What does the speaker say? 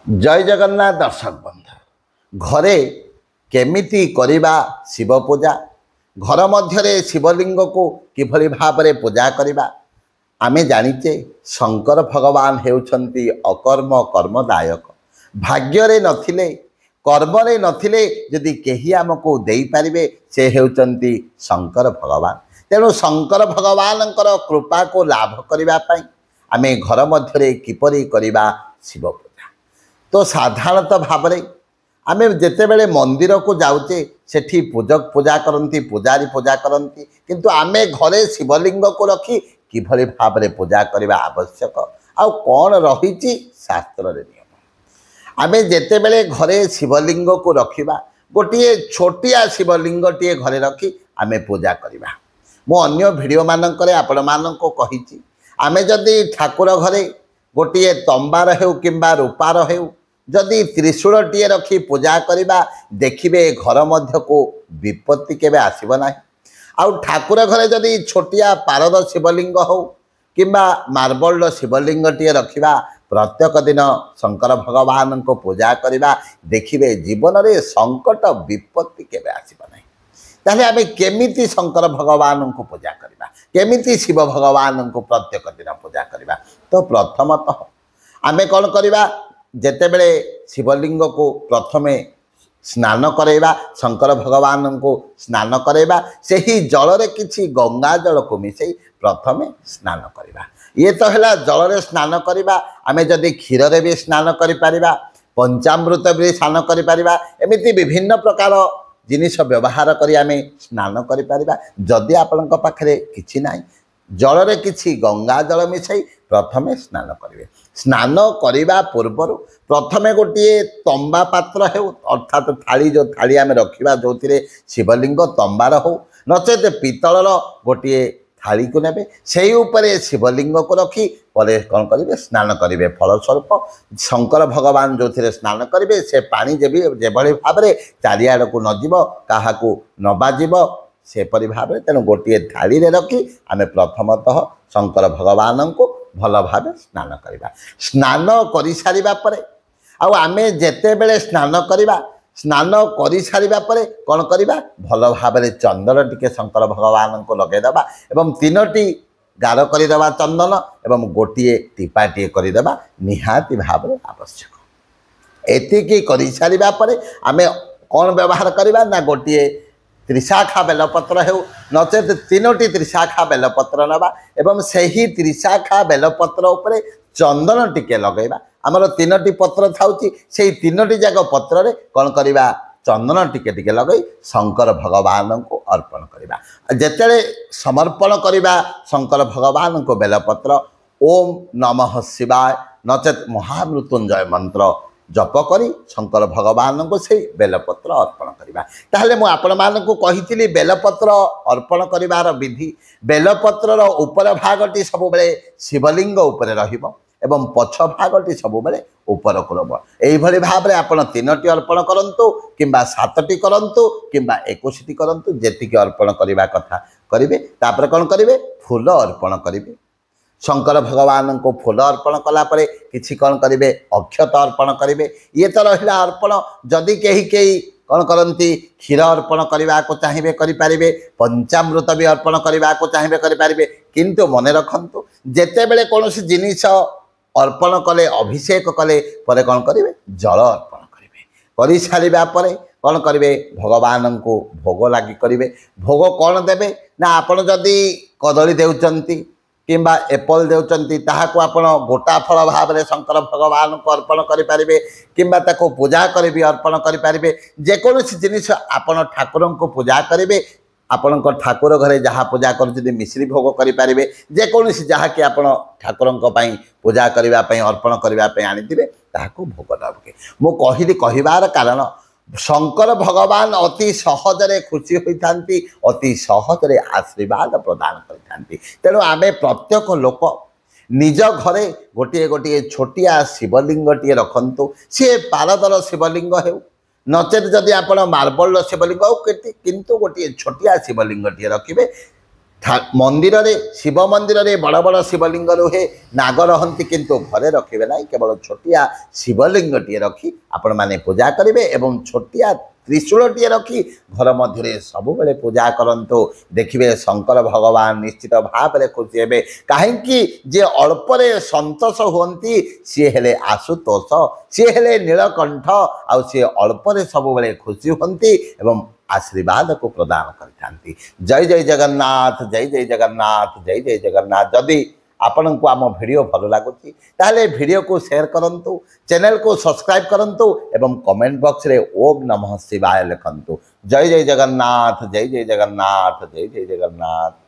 जय जगन्नाथ दर्शक बंधु घरे केमिति करिबा शिव पूजा घर मध्य शिवलिंग को किभली भाव में पूजा करिबा आमे जानिचे शंकर भगवान हेउछंती अकर्म कर्मदायक भाग्य रे नथिले कर्म रे नथिले जदि केही आमको देई पारिबे से हेउछंती शंकर भगवान। तेणु शंकर भगवान कृपा को लाभ करिबा पई आमे घर मध्य किपरि करिबा शिव पूजा। तो साधारणतः भाव में आमे जेतेबेले मंदिर को जाऊचे सेठी पूजक पूजा करती पूजारी पूजा करती किंतु आमे घरे शिवलिंग को रखी किभली भाव में पूजा करने आवश्यक आउ कौन रही शास्त्र नियम। आमे जेतेबेले घरे शिवलिंग को रखिबा गोटे छोटिया शिवलिंग टे घरे रखी आमे पूजा करवा। मु अन्य भिडियो मानक आपण मानक कही आमे जदि ठाकुर घरे गोटे तंबार हेउ किंबा रूपार हेउ जदि त्रिशूल टीए रखी पूजा करवा देखिए घर मध्य को विपत्ति केबे आसीबो नाही। आउ ठाकुर घरे जदि छोटिया पारद शिवलिंग हो किंबा मार्बल शिवलिंग टीए रखिबा प्रत्येक दिन शंकर भगवान को पूजा करवा देखिए जीवन रे संकट विपत्ति केबे आसीबो नाही। ताले आमे केमिति शंकर भगवान को पूजा करवा केमिति शिव भगवान को प्रत्येक दिन पूजा करवा। तो प्रथमतः आमे कौन करवा जेतेबेले शिवलिंग को प्रथमे स्नान करवा शंकर भगवान को स्नान करवा से ही जल रे किछि गंगा जल को मिसई प्रथमे स्नान करवा। ये तो है जल रे स्नान करवा आमे जदि क्षीर रे भी स्नान करि परिबा पंचामृत भी स्नान करि परिबा एमिति विभिन्न प्रकार जिनिस व्यवहार करी आमे स्नान करि परिबा। जदि आपनक पाखरे किछि नाही जल रे किछि गंगा जल मिसई प्रथमे स्नान करिवे। स्नान करिबा पूर्वर प्रथमे गोटे तंबा पात्र हो अर्थात थाली जो थाली आमे रखिबा जोथिरे शिवलिंग तंबार हो नचेत पितलर गोटे थाली को नेबे सेही उपरे शिवलिंग को रखी परे कौन करिवे स्नान करिवे। फलस्वरूप शंकर भगवान जो स्नान करिवे से पानी जेभली भाव में चारिआड़ को नजिब काहाकू न बाजिब सेपरी भाव में तेणु गोटे थाली रे रखी आमे प्रथमतः शंकर भगवान को भल भाव स्नान करवा। स्नान कर सारिबा परे आउ आमे जेतेबेले स्नान करवा स्नान कर सारिबा परे कौन करवा भल भाव में चंदन टिके शंकर भगवान को लगेदबा एवं तीनोटी गार करदेवा चंदन एवं गोटे टीपाटीए करदेवा निहाती भाव में आवश्यक। एतिकी कर सारिबा परे आमे कौन व्यवहार करवा ना गोटे त्रिशाखा बेलपत्र हो नचेत तीनोटी त्रिशाखा बेलपत्र नवा एवं सही त्रिशाखा बेलपत्र उपरे चंदन टिके लगेबा। आमर तीनोटी पत्र थाउची से तीनोटी जाक पत्र रे कौन करवा चंदन टिके टिके लगई शंकर भगवान को अर्पण करवा। जेतेले समर्पण करवा शंकर भगवान को बेलपत्र ओम नमः शिवाय नचेत महामृत्युंजय मंत्र जप करी शंकर भगवान को से बेलपत्र अर्पण करवा। ताहले मु आपण मानकु कहिथिली बेलपत्र अर्पण करिवार विधि बेलपत्रर ऊपर भागटी सब बेले शिवलिंग ऊपर रहिबो एवं पछ भागटी सब बेले ऊपर करब। एही भली भाव में आपण तीनोटी अर्पण करंतु किंबा सातटी करंतु किंबा 21टी करंतु जेतिकी अर्पण करिवा कथा करिवे। तापर कोन करिवे फूल अर्पण करिवे शंकर भगवान को फूल अर्पण कला परे किछि कौन करिवे अक्षत अर्पण करिवे। ये तो रहिला अर्पण जदि केही कौन करती क्षीर अर्पण करने को चाहिए करें पंचामृत भी अर्पण करने को चाहिए करें किंतु मन रखु जेतेबेले कौन जिनिस अर्पण कले अभिषेक कले परे कौन करेंगे जल अर्पण करेंगे कर सारा पर कौन करेंगे भगवान को भोग लगी करेंगे। भोग कौन देवे ना आपण जदि कदली देउचंती किंबा एप्पल देउचंती ताहाको आपण गोटा फल भाव में शंकर भगवान को अर्पण करें किंबा ताको पूजा करी भी अर्पण करें। जेकोसी जिनिस आपण ठाकुर को पूजा करेंगे आपण ठाकुर घरे जहाँ पूजा कर मिश्री भोग करें जेकोसी जहाँ कि आपण ठाकुर पूजा करने अर्पण करने आनी ताहाको भोग देवे। मु कहली कहबार कारण शंकर भगवान अति सहजरे खुशी होता अति सहजरे आशीर्वाद प्रदान करते। तेणु आमे प्रत्येक लोक निज घरे गोटे गोटे छोटिया शिवलिंग टे रखंतु सी पारदर शिवलिंग हो नचेत जदि आप मार्बल शिवलिंग हो किंतु गोटे छोटिया शिवलिंग टे रखिए मंदिर शिव मंदिर में बड़ बड़ शिवलिंग रुहे नाग रहती किंतु घरे रखिए ना केवल छोटिया शिवलिंगटे रखी आपण मैंने पूजा करेंगे एवं छोटिया त्रिशूलटे रखी घर मध्य सब पूजा करंतु देखिए शंकर भगवान निश्चित भाव में खुशी हे कहीं जे अल्परे संतोष हुंती सी हेले आशुतोष सी हेले नीलकंठ आ सी अल्परे सब खुशी हुंती एवं आशीर्वाद को प्रदान करते। जय जय जगन्नाथ जय जय जगन्नाथ जय जय जगन्नाथ। जदि आपण को आम वीडियो भल लगुच ताले वीडियो को शेयर करंतु चैनल को सब्सक्राइब करंतु एवं कमेंट बॉक्स रे ओम नमः शिवाय लिखंतु। जय जय जगन्नाथ जय जय जगन्नाथ जय जय जगन्नाथ।